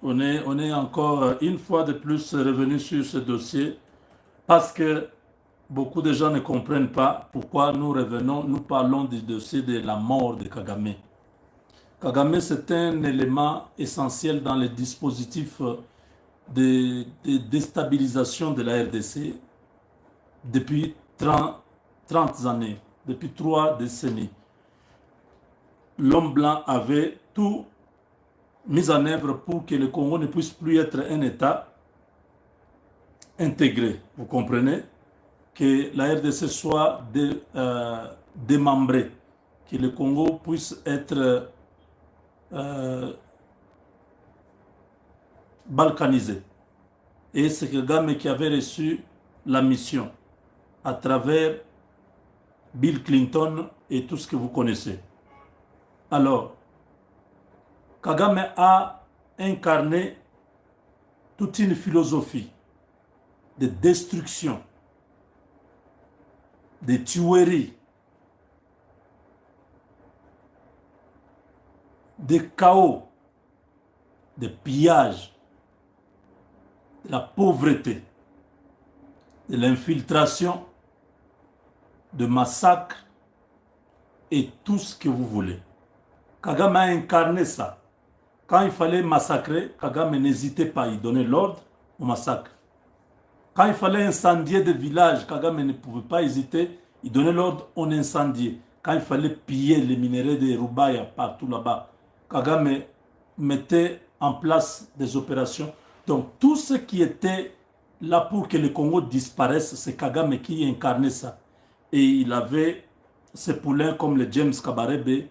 On est encore une fois de plus revenu sur ce dossier parce que beaucoup de gens ne comprennent pas pourquoi nous revenons, nous parlons du dossier de la mort de Kagame. Kagame, c'est un élément essentiel dans les dispositifs de déstabilisation de la RDC depuis 30 années, depuis 3 décennies. L'homme blanc avait tout mis en œuvre pour que le Congo ne puisse plus être un État intégré. Vous comprenez? Que la RDC soit démembrée, que le Congo puisse être balkanisé. Et c'est Kagame qui avait reçu la mission à travers Bill Clinton et tout ce que vous connaissez. Alors, Kagame a incarné toute une philosophie de destruction, de tuerie, de chaos, de pillage, de la pauvreté, de l'infiltration, de massacre et tout ce que vous voulez. Kagame a incarné ça. Quand il fallait massacrer, Kagame n'hésitait pas, il donnait l'ordre au massacre. Quand il fallait incendier des villages, Kagame ne pouvait pas hésiter, il donnait l'ordre, on incendiait. Quand il fallait piller les minéraux de Rubaya partout là-bas, Kagame mettait en place des opérations. Donc tout ce qui était là pour que le Congo disparaisse, c'est Kagame qui incarnait ça. Et il avait ses poulains comme les James Kabarebe,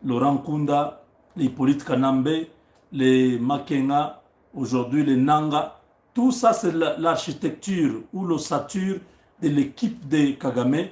Laurent Kunda, les Hippolyte Kanambe, les Makenga, aujourd'hui les Nanga. Tout ça, c'est l'architecture ou l'ossature de l'équipe de Kagame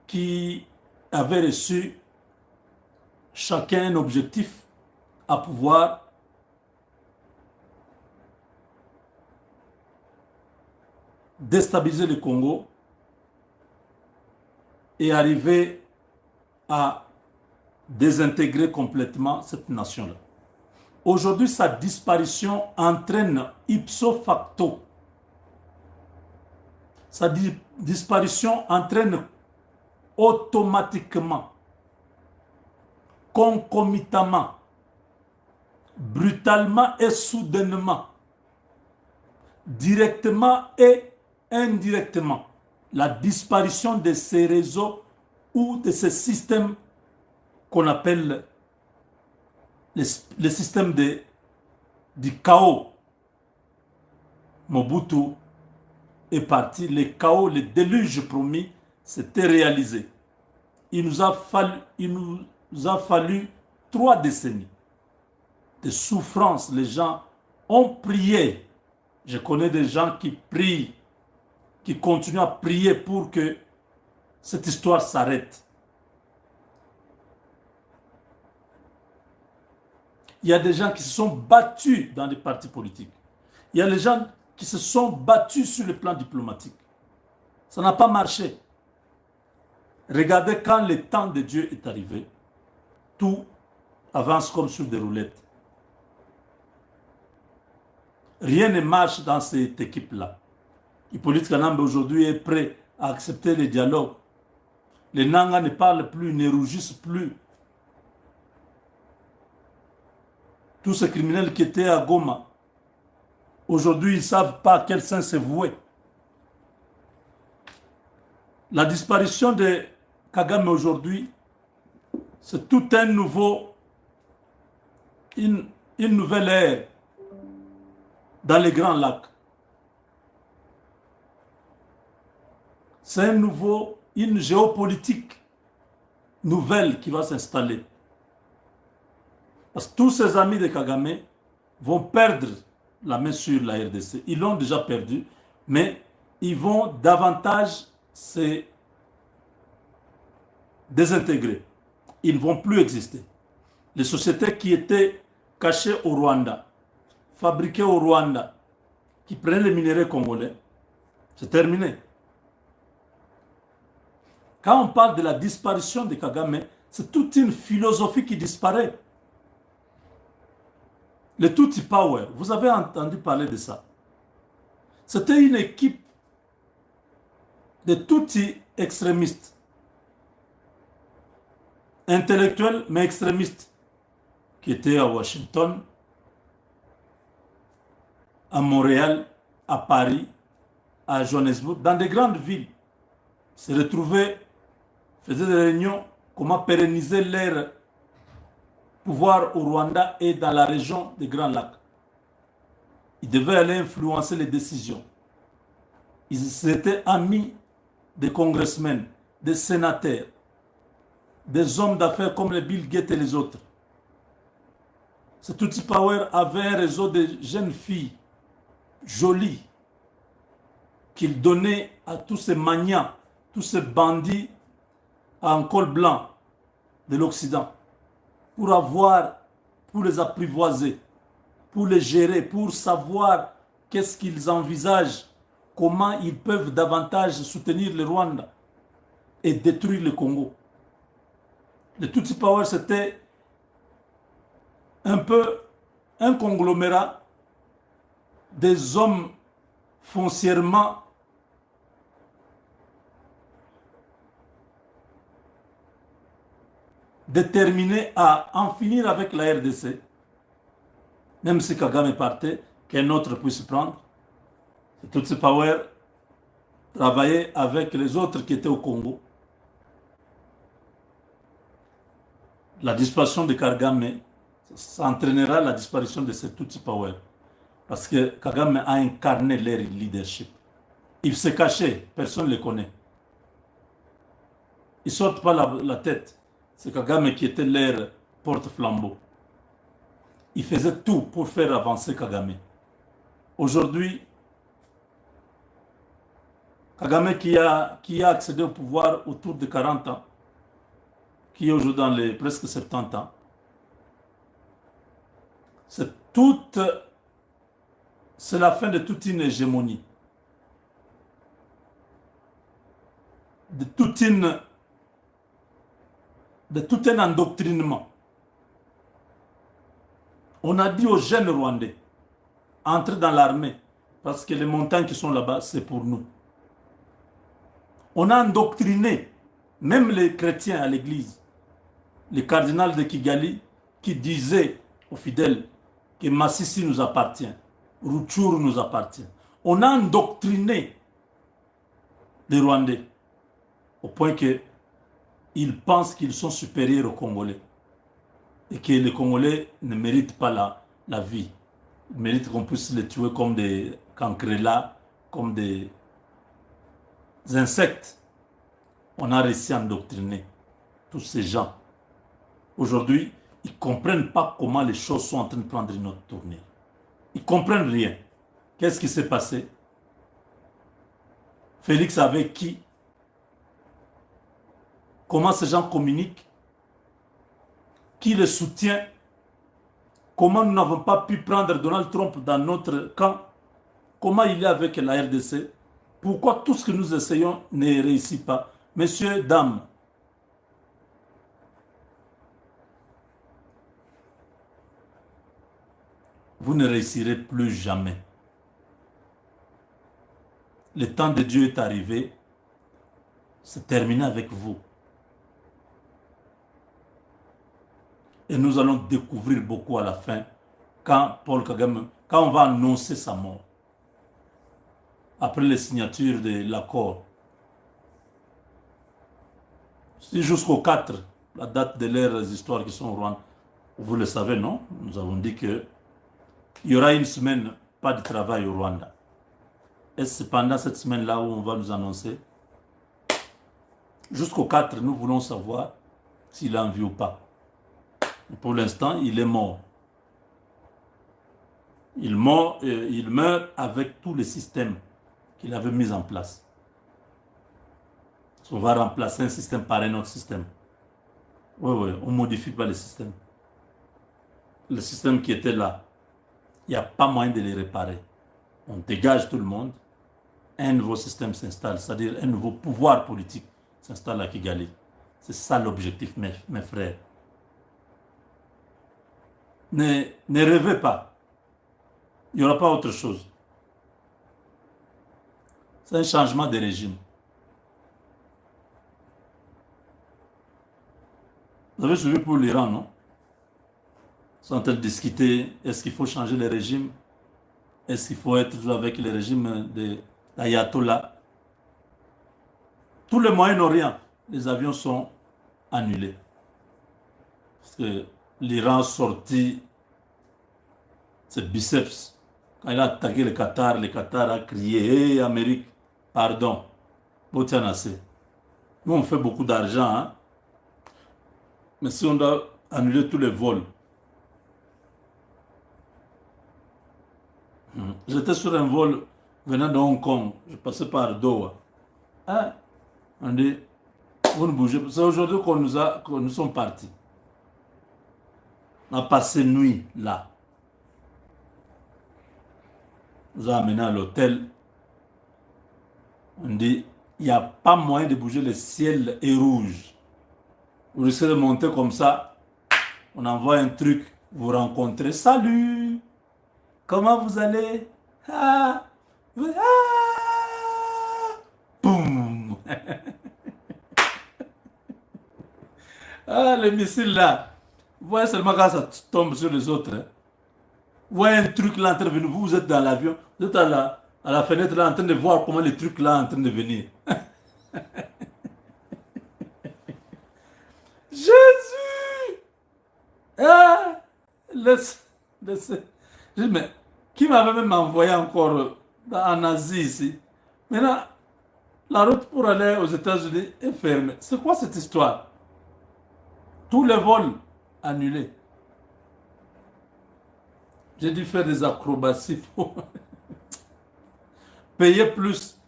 qui avait reçu chacun un objectif à pouvoir déstabiliser le Congo et arriver à désintégrer complètement cette nation-là. Aujourd'hui, sa disparition entraîne ipso facto. Sa disparition entraîne automatiquement, concomitamment, brutalement et soudainement, directement et indirectement, la disparition de ces réseaux ou de ces systèmes qu'on appelle le système du chaos. Mobutu est parti, le chaos, le déluge promis, s'était réalisé. Il nous a fallu 3 décennies de souffrance. Les gens ont prié. Je connais des gens qui prient, qui continuent à prier pour que cette histoire s'arrête. Il y a des gens qui se sont battus dans les partis politiques. Il y a des gens qui se sont battus sur le plan diplomatique. Ça n'a pas marché. Regardez, quand le temps de Dieu est arrivé, tout avance comme sur des roulettes. Rien ne marche dans cette équipe-là. Hippolyte Kanambe aujourd'hui est prêt à accepter les dialogues. Les Nanga ne parlent plus, ne rougissent plus. Tous ces criminels qui étaient à Goma, aujourd'hui, ils ne savent pas à quel sens se vouer. La disparition de Kagame aujourd'hui, c'est tout un nouveau, une nouvelle ère dans les Grands Lacs. C'est une géopolitique nouvelle qui va s'installer. Parce que tous ces amis de Kagame vont perdre la main sur la RDC. Ils l'ont déjà perdu, mais ils vont davantage se désintégrer. Ils ne vont plus exister. Les sociétés qui étaient cachées au Rwanda, fabriquées au Rwanda, qui prenaient les minéraux congolais, c'est terminé. Quand on parle de la disparition de Kagame, c'est toute une philosophie qui disparaît. Le Tutsi Power, vous avez entendu parler de ça. C'était une équipe de Tutsi extrémistes, intellectuels mais extrémistes, qui étaient à Washington, à Montréal, à Paris, à Johannesburg, dans des grandes villes. Se retrouvaient, faisaient des réunions, comment pérenniser leur pouvoir au Rwanda et dans la région des Grands Lacs. Ils devaient aller influencer les décisions. Ils étaient amis des congressmen, des sénateurs, des hommes d'affaires comme les Bill Gates et les autres. Ce Tutsi Power avait un réseau de jeunes filles jolies qu'il donnait à tous ces magnats, tous ces bandits en col blanc de l'Occident pour les apprivoiser, pour les gérer, pour savoir qu'est-ce qu'ils envisagent, comment ils peuvent davantage soutenir le Rwanda et détruire le Congo. Le Tutsi Power, c'était un peu un conglomérat des hommes foncièrement déterminés à en finir avec la RDC, même si Kagame partait, qu'un autre puisse prendre. Tutsi Power travaillait avec les autres qui étaient au Congo. La disparition de Kagame, ça entraînera la disparition de ce Tutsi Power. Parce que Kagame a incarné leur leadership. Il se cachait, personne ne le connaît. Ils ne sortent pas la tête. C'est Kagame qui était leur porte-flambeau. Il faisait tout pour faire avancer Kagame. Aujourd'hui, Kagame qui a accédé au pouvoir autour de 40 ans, qui est aujourd'hui dans les presque 70 ans, c'est la fin de toute une hégémonie, de tout un endoctrinement. On a dit aux jeunes Rwandais, entrez dans l'armée, parce que les montagnes qui sont là-bas, c'est pour nous. On a endoctriné même les chrétiens à l'église. Le cardinal de Kigali qui disait aux fidèles que Massissi nous appartient, Rutshuru nous appartient. On a endoctriné les Rwandais au point qu'ils pensent qu'ils sont supérieurs aux Congolais et que les Congolais ne méritent pas la vie. Ils méritent qu'on puisse les tuer comme des cancrelats, comme des insectes. On a réussi à endoctriner tous ces gens. Aujourd'hui, ils ne comprennent pas comment les choses sont en train de prendre une autre tournure. Ils ne comprennent rien. Qu'est-ce qui s'est passé? Félix avec qui? Comment ces gens communiquent? Qui les soutient? Comment nous n'avons pas pu prendre Donald Trump dans notre camp? Comment il est avec la RDC? Pourquoi tout ce que nous essayons ne réussit pas? Messieurs, dames, vous ne réussirez plus jamais. Le temps de Dieu est arrivé. C'est terminé avec vous. Et nous allons découvrir beaucoup à la fin quand Paul Kagame, quand on va annoncer sa mort. Après les signatures de l'accord. C'est jusqu'au 4, la date de leurs histoires qui sont au Rwanda. Vous le savez, non? Nous avons dit que il y aura une semaine, pas de travail au Rwanda. Et c'est pendant cette semaine-là où on va nous annoncer. Jusqu'au 4, nous voulons savoir s'il a envie ou pas. Pour l'instant, il est mort. Il meurt avec tous les systèmes qu'il avait mis en place. On va remplacer un système par un autre système. Oui, on ne modifie pas le système. Le système qui était là, il n'y a pas moyen de les réparer. On dégage tout le monde. Un nouveau système s'installe, c'est-à-dire un nouveau pouvoir politique s'installe à Kigali. C'est ça l'objectif, mes frères. Ne rêvez pas. Il n'y aura pas autre chose. C'est un changement de régime. Vous avez suivi pour l'Iran, non? Ils sont en train de discuter, est-ce qu'il faut changer le régime? Est-ce qu'il faut être toujours avec le régime de l'ayatollah? Tout le Moyen-Orient, les avions sont annulés. Parce que l'Iran a sorti ses biceps. Quand il a attaqué le Qatar a crié, hé, Amérique, pardon, Botianassé. Nous, on fait beaucoup d'argent, hein? Mais si on doit annuler tous les vols. J'étais sur un vol venant de Hong Kong, je passais par Doha. Hein? On dit, vous ne bougez pas. C'est aujourd'hui que nous sommes partis. On a passé nuit là. On nous a amenés à l'hôtel. On dit, il n'y a pas moyen de bouger, le ciel est rouge. Vous risquez de monter comme ça. On envoie un truc, vous rencontrez. Salut! Comment vous allez? Ah! Ah! Boum! Ah, les missiles là. Vous voyez seulement quand ça tombe sur les autres. Hein. Vous voyez un truc là en train de venir. Vous êtes dans l'avion. Vous êtes à la fenêtre là en train de voir comment les trucs là en train de venir. Jésus! Ah! Laisse. Je dis, mais qui m'avait même envoyé encore en Asie ici? Maintenant, la route pour aller aux États-Unis est fermée. C'est quoi cette histoire? Tous les vols annulés. J'ai dû faire des acrobaties pour payer plus,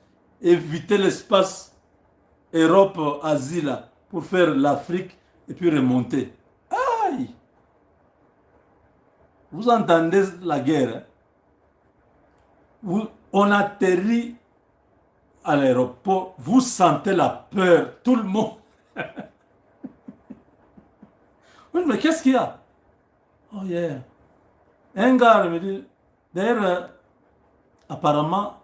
éviter l'espace Europe-Asie là, pour faire l'Afrique et puis remonter. Aïe! Vous entendez la guerre? Hein? On atterrit à l'aéroport, vous sentez la peur, tout le monde. Oui, mais qu'est-ce qu'il y a? Oh yeah. Un gars me dit, d'ailleurs, apparemment,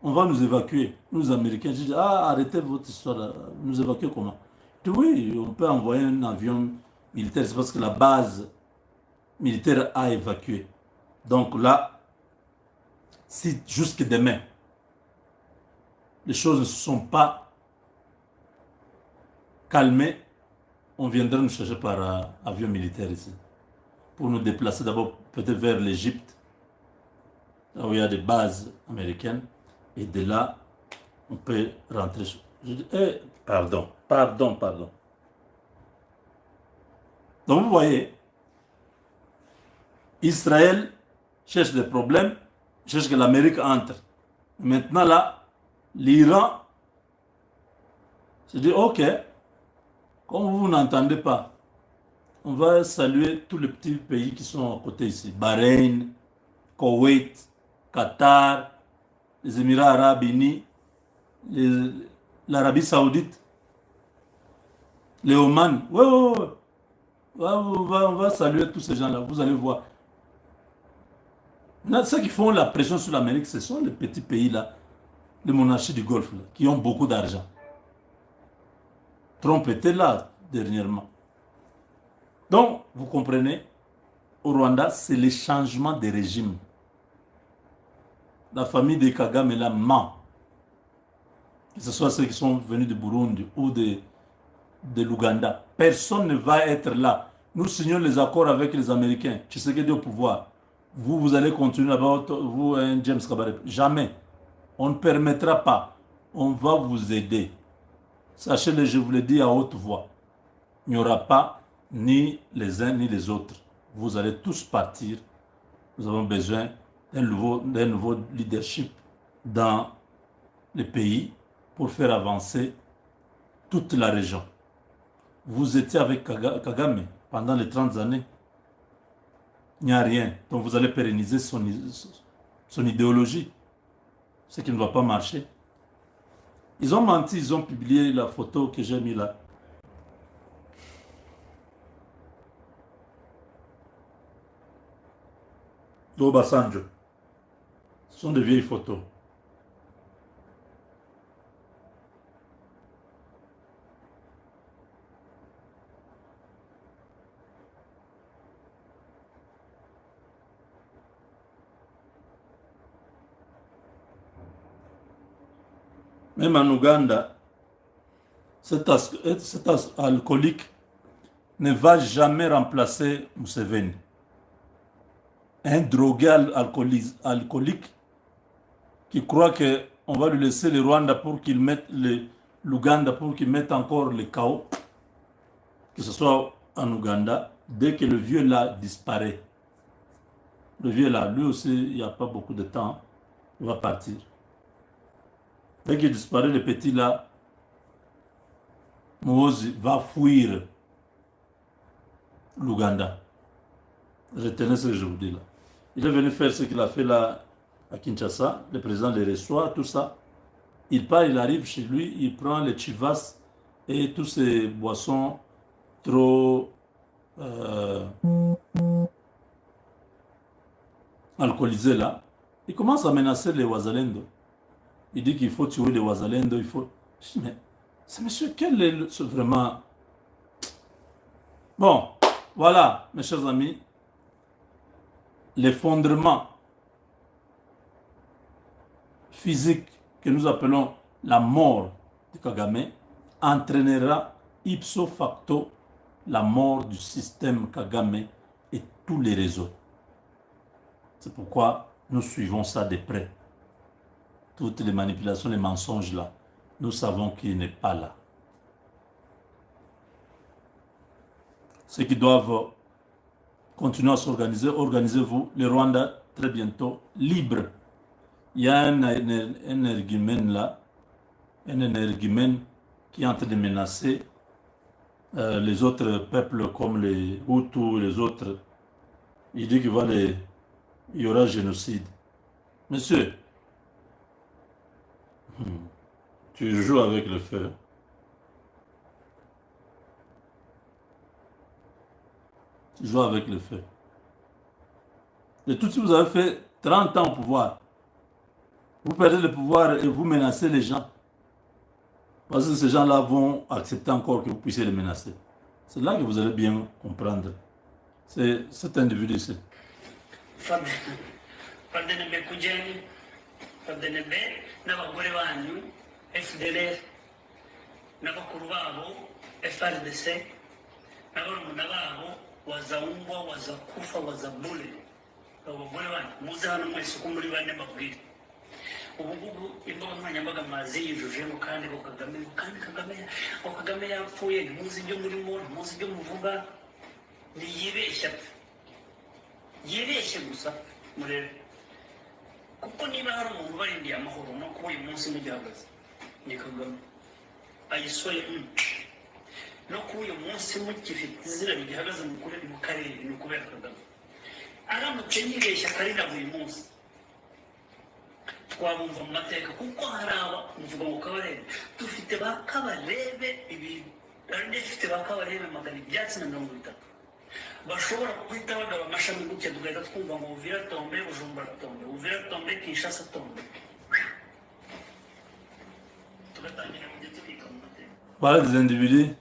on va nous évacuer, nous Américains. Je dis, ah, arrêtez votre histoire, là. Nous évacuer comment? Je dis, oui, on peut envoyer un avion militaire, c'est parce que la base militaire a évacué. Donc là, si jusque demain, les choses ne se sont pas calmées, on viendra nous chercher par avion militaire ici. Pour nous déplacer d'abord peut-être vers l'Égypte, là où il y a des bases américaines. Et de là, on peut rentrer. Je dis, pardon. Donc vous voyez, Israël cherche des problèmes, cherche que l'Amérique entre. Maintenant là, l'Iran se dit, ok, comme vous n'entendez pas, on va saluer tous les petits pays qui sont à côté ici. Bahreïn, Koweït, Qatar, les Émirats arabes unis, l'Arabie saoudite, les Oman. Ouais. On va saluer tous ces gens-là, vous allez voir. Ceux qui font la pression sur l'Amérique, ce sont les petits pays-là, les monarchies du Golfe, là, qui ont beaucoup d'argent. Trump était là dernièrement. Donc, vous comprenez, au Rwanda, c'est le changement de régime. La famille de Kagame là ment. Que ce soit ceux qui sont venus de Burundi ou de l'Ouganda. Personne ne va être là. Nous signons les accords avec les Américains. Tshisekedi au pouvoir. Vous allez continuer là-bas, vous, James Kabarebe. Jamais. On ne permettra pas. On va vous aider. Sachez-le, je vous le dis à haute voix. Il n'y aura pas ni les uns ni les autres. Vous allez tous partir. Nous avons besoin d'un nouveau leadership dans le pays pour faire avancer toute la région. Vous étiez avec Kagame pendant les 30 années. Il n'y a rien. Donc vous allez pérenniser son idéologie. Ce qui ne va pas marcher. Ils ont menti, ils ont publié la photo que j'ai mis là. D'Obasanjo. Ce sont de vieilles photos. Même en Ouganda, cet alcoolique ne va jamais remplacer Museveni. Un drogué alcoolique qui croit qu'on va lui laisser le Rwanda pour qu'il mette l'Ouganda pour qu'il mette encore le chaos, que ce soit en Ouganda, dès que le vieux là disparaît. Le vieux là, lui aussi, il n'y a pas beaucoup de temps, il va partir. Dès qu'il disparaît, le petit là, Moïse va fuir l'Ouganda. Retenez ce que je vous dis là. Il est venu faire ce qu'il a fait là à Kinshasa. Le président le reçoit, tout ça. Il part, il arrive chez lui, il prend les chivas et tous ces boissons trop alcoolisées là. Il commence à menacer les Wazalendo. Il dit qu'il faut tuer les Wazalendo, il faut... Je dis, mais c'est monsieur, quel est vraiment... Bon, voilà, mes chers amis, l'effondrement physique que nous appelons la mort de Kagame entraînera ipso facto la mort du système Kagame et tous les réseaux. C'est pourquoi nous suivons ça de près. Toutes les manipulations, les mensonges là, nous savons qu'il n'est pas là. Ceux qui doivent continuer à s'organiser, organisez-vous. Le Rwanda, très bientôt, libre. Il y a un énergumène là, un énergumène qui est en train de menacer les autres peuples comme les Hutus et les autres. Il dit qu'il y aura génocide. Monsieur, tu joues avec le feu. Tu joues avec le feu. Et tout ce que vous avez fait 30 ans au pouvoir, vous perdez le pouvoir et vous menacez les gens. Parce que ces gens-là vont accepter encore que vous puissiez les menacer. C'est là que vous allez bien comprendre. C'est cet individu-ci. Wazaumbwa, wazakufa, wazabule. Abagore bane muze hano mwese uko muri bane babwire. Ubugugu imbaga nkoranyambaga mazi yijujemo kandi Kagame yapfuye ntimuzi ibyo murimo ntimuzi ibyo muvuga niyibeshya yibeshye gusa murebe kuko niba hari umuntu barindiye amahoro no kuba uyu munsi mugihagaze ni Kagame ayisoye no kuba uyu munsi mugifite izina rigihagaze mu karere ni ukubera Kagame aramutse yibeshya akarira buri munsi twabumva mu mateka kuko hari aba muvuga ngo Kabarebe dufite ba Kabarebe ibintu kandi dufite ba Kabarebe magana ibyatsi na 30 bashobora guhita bagaba amashami gutya tugahita twumva ngo Uvira tombe Bujumbura tombe Uvira tombe Kinshasa tombe tugatangira mu gihe tubika mu mateka. Voilà des individus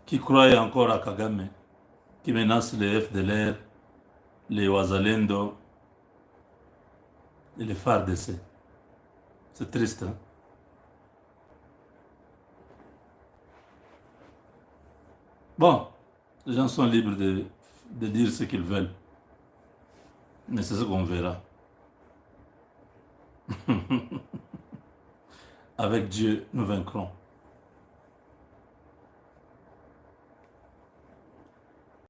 qui croient encore à Kagame, qui menacent les FDLR, les Wazalendo et les FARDC. C'est triste, hein? Bon, les gens sont libres de dire ce qu'ils veulent. Mais c'est ce qu'on verra. Avec Dieu, nous vaincrons.